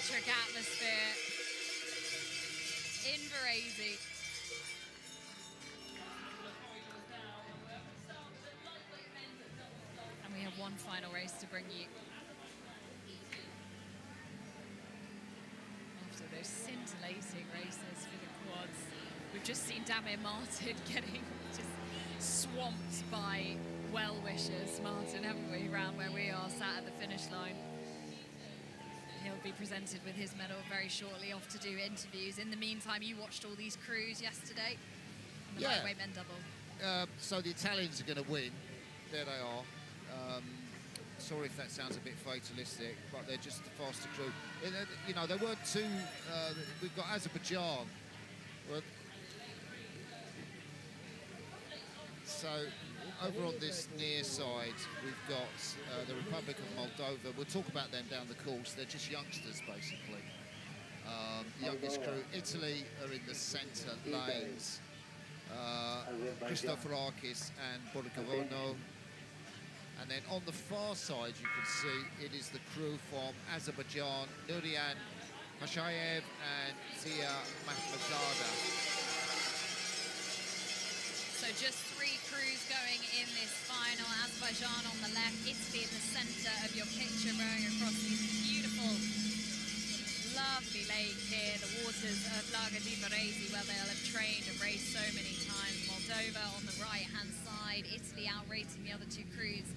electric atmosphere in Varese. And we have one final race to bring you. After those scintillating races for the quads, we've just seen Damir Martin getting just swamped by well-wishers, Martin, haven't we, around where we are sat at the finish line. He'll be presented with his medal very shortly, off to do interviews. In the meantime, you watched all these crews yesterday, and the lightweight men double. So the Italians are going to win. There they are. Sorry if that sounds a bit fatalistic, but they're just the faster crew. You know, there weren't two. We've got Azerbaijan. So over on this near side, we've got the Republic of Moldova. We'll talk about them down the course. They're just youngsters, basically. The youngest crew. Italy are in the centre lanes. Christoforakis and Borgovono. And then on the far side, you can see it is the crew from Azerbaijan, Nurian Mashayev and Zia Mahmadzada. So just 3 crews going in this final. Azerbaijan on the left, Italy in the centre of your picture, rowing across this beautiful, lovely lake here, the waters of Lago di Varese, where they'll have trained and raced so many times. Moldova on the right-hand side, Italy outrating the other 2 crews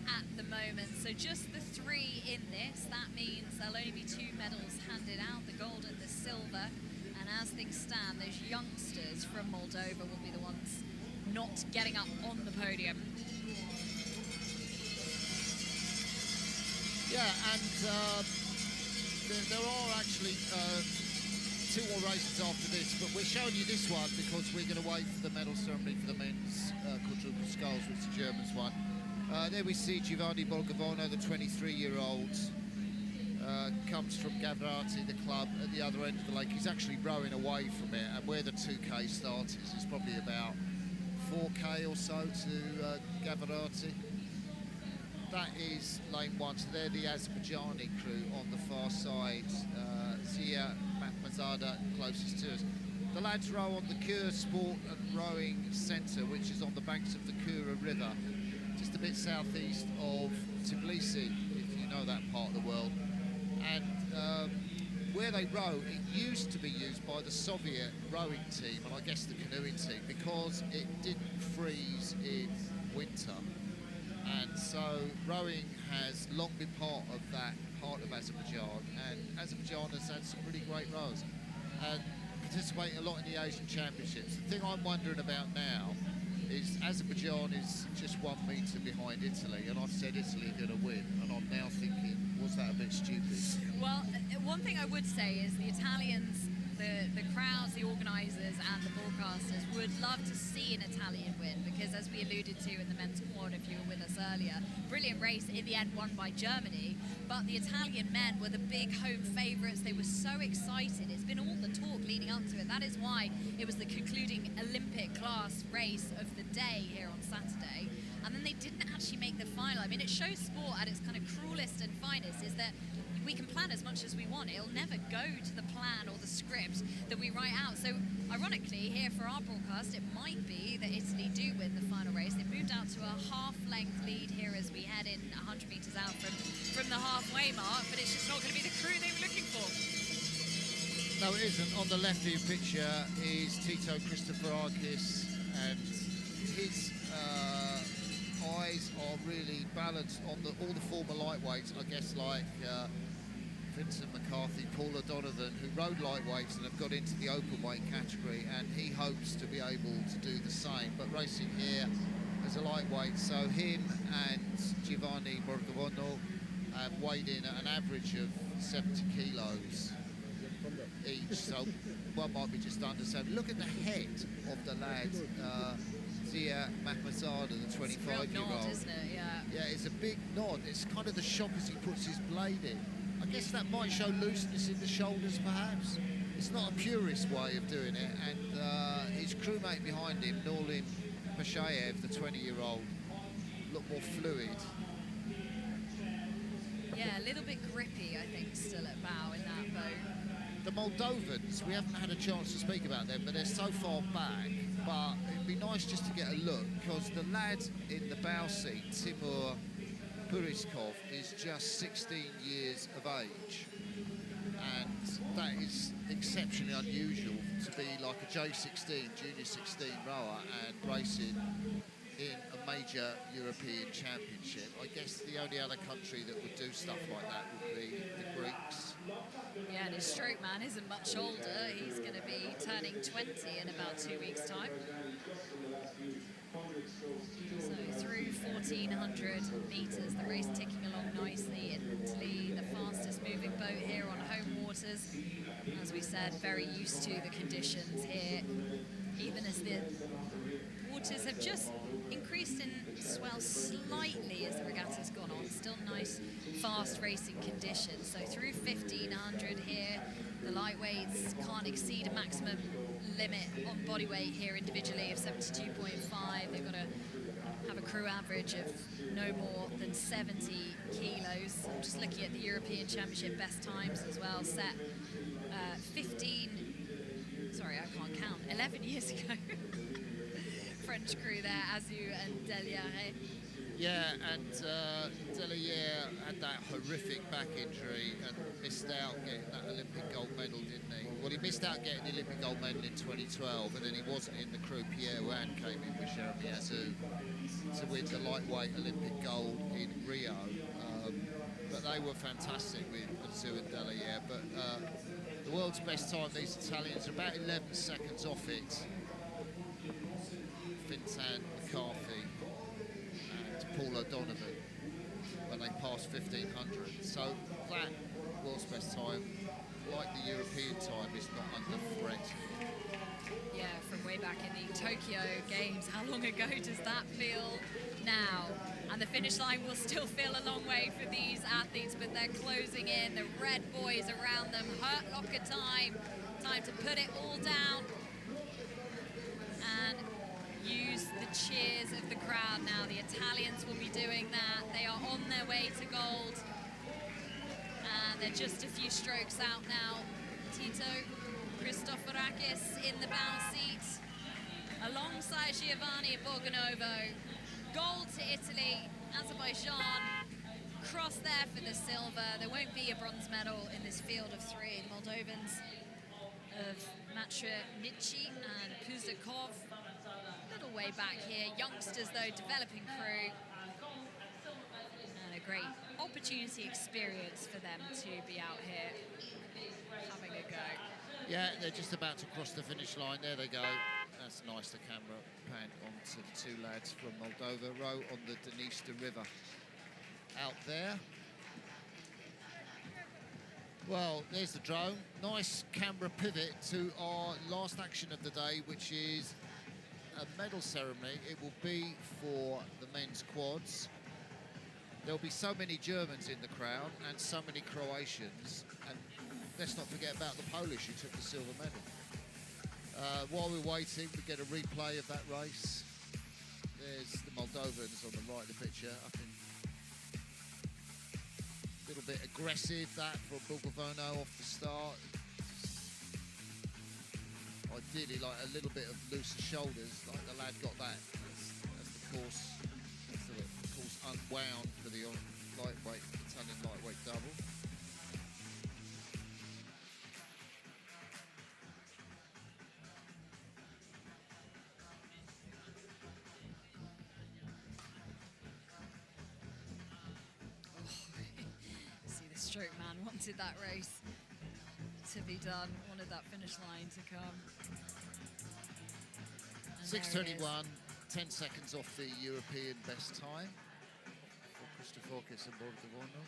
at the moment. So just the 3 in this. That means there'll only be 2 medals handed out, the gold and the silver. And as things stand, those youngsters from Moldova will be the ones not getting up on the podium. Yeah, and there are actually 2 more races after this, but we're showing you this one because we're going to wait for the medal ceremony for the men's quadruple sculls, which the Germans won. There we see Giovanni Borgovono, the 23-year-old, comes from Gavrati, the club at the other end of the lake. He's actually rowing away from it, and where the 2K start is probably about 4K or so to Gavrati. That is lane 1, so they're the Azerbaijani crew on the far side. Zia Mahmadzada closest to us. The lads row on the Kura Sport and Rowing Centre, which is on the banks of the Kura River, just a bit southeast of Tbilisi, if you know that part of the world. And where they row, it used to be used by the Soviet rowing team, and I guess the canoeing team, because it didn't freeze in winter. And so rowing has long been part of that part of Azerbaijan, and Azerbaijan has had some really great rowers and participating a lot in the Asian Championships. The thing I'm wondering about now is Azerbaijan is just 1 metre behind Italy, and I've said Italy are going to win, and I'm now thinking, was that a bit stupid? Well, one thing I would say is the Italians, the crowds, the organisers and the broadcasters would love to see an Italian win, because as we alluded to in the men's quad, if you were with us earlier, brilliant race in the end won by Germany, but the Italian men were the big home favourites. They were so excited. It's been all the talk leading up to it. That is why it was the concluding Olympic class race of the day here on Saturday. And then they didn't actually make the final. I mean, it shows sport at its kind of cruelest and finest, is that we can plan as much as we want. It'll never go to the plan or the script that we write out. So ironically, here for our broadcast, it might be that Italy do win the final race. They moved out to a half-length lead here as we head in 100 metres out from the halfway mark, but it's just not going to be the crew they were looking for. No, it isn't. On the left of your picture is Tito Christoforakis, and his eyes are really balanced on all the former lightweights, I guess, like Vincent McCarthy, Paul O'Donovan, who rode lightweights and have got into the open weight category, and he hopes to be able to do the same, but racing here as a lightweight. So him and Giovanni Borgovono weighed in at an average of 70 kilos each, so one might be just under 70. Look at the head of the lad, Zia Mahmadzada, the 25-year-old. It's a real nod, isn't it? Yeah. Yeah, it's a big nod. It's kind of the shock as he puts his blade in. I guess that might show looseness in the shoulders, perhaps. It's not a purist way of doing it, and his crewmate behind him, Nurian Mashayev, the 20-year-old, looked more fluid. Yeah, a little bit grippy, I think, still at bow in that boat. The Moldovans, we haven't had a chance to speak about them, but they're so far back. But it'd be nice just to get a look, because the lad in the bow seat, Timur Puriskov, is just 16 years of age. And that is exceptionally unusual to be like a J16, Junior 16 rower and racing in a major European championship. I guess the only other country that would do stuff like that would be the Greeks. Yeah, and his stroke man isn't much older. He's going to be turning 20 in about 2 weeks' time. So through 1,400 metres, the race ticking along nicely in Italy, the fastest moving boat here on home waters. As we said, very used to the conditions here, even as the waters have just increased in swell slightly as the regatta's gone on. Still nice, fast racing conditions. So through 1,500 here, the lightweights can't exceed a maximum limit on body weight here individually of 72.5. They've got to have a crew average of no more than 70 kilos. I'm just looking at the European Championship best times as well, set 11 years ago. French crew there, Azu and Deliere. Yeah, and Deliere had that horrific back injury and missed out getting that Olympic gold medal, didn't he? Well, he missed out getting the Olympic gold medal in 2012, and then he wasn't in the crew. Pierre Wan came in with Jeremy Azu to win the lightweight Olympic gold in Rio. But they were fantastic with Azu and Deliere. But the world's best time, these Italians are about 11 seconds off it. Fintan, McCarthy and Paul O'Donovan when they passed 1,500. So that world's best time, like the European time, is not under threat. Yeah, from way back in the Tokyo Games, how long ago does that feel now? And the finish line will still feel a long way for these athletes, but they're closing in. The red boys around them, hurt locker time to put it all down and use the cheers of the crowd now. The Italians will be doing that. They are on their way to gold. And they're just a few strokes out now. Tito Christoforakis in the bow seat, alongside Giovanni Borgonovo. Gold to Italy, Azerbaijan cross there for the silver. There won't be a bronze medal in this field of three. The Moldovans of Matrinici and Puzakov, a little way back here. Youngsters though, developing crew. And a great opportunity experience for them to be out here having a go. Yeah, they're just about to cross the finish line. There they go. That's nice, the camera pan onto the two lads from Moldova, row on the Dniester River out there. Well, there's the drone. Nice camera pivot to our last action of the day, which is a medal ceremony. It will be for the men's quads. There'll be so many Germans in the crowd and so many Croatians, and let's not forget about the Polish who took the silver medal. While we're waiting, we get a replay of that race. There's the Moldovans on the right of the picture. I think a little bit aggressive, that for Bulgovono off the start. Ideally, like a little bit of looser shoulders, like the lad got that as the course unwound for the lightweight, Italian lightweight double. See, the stroke man wanted that race to be done, wanted that finish line to come. 6:21, 10 seconds off the European best time for Christoforakis and Borgonovo.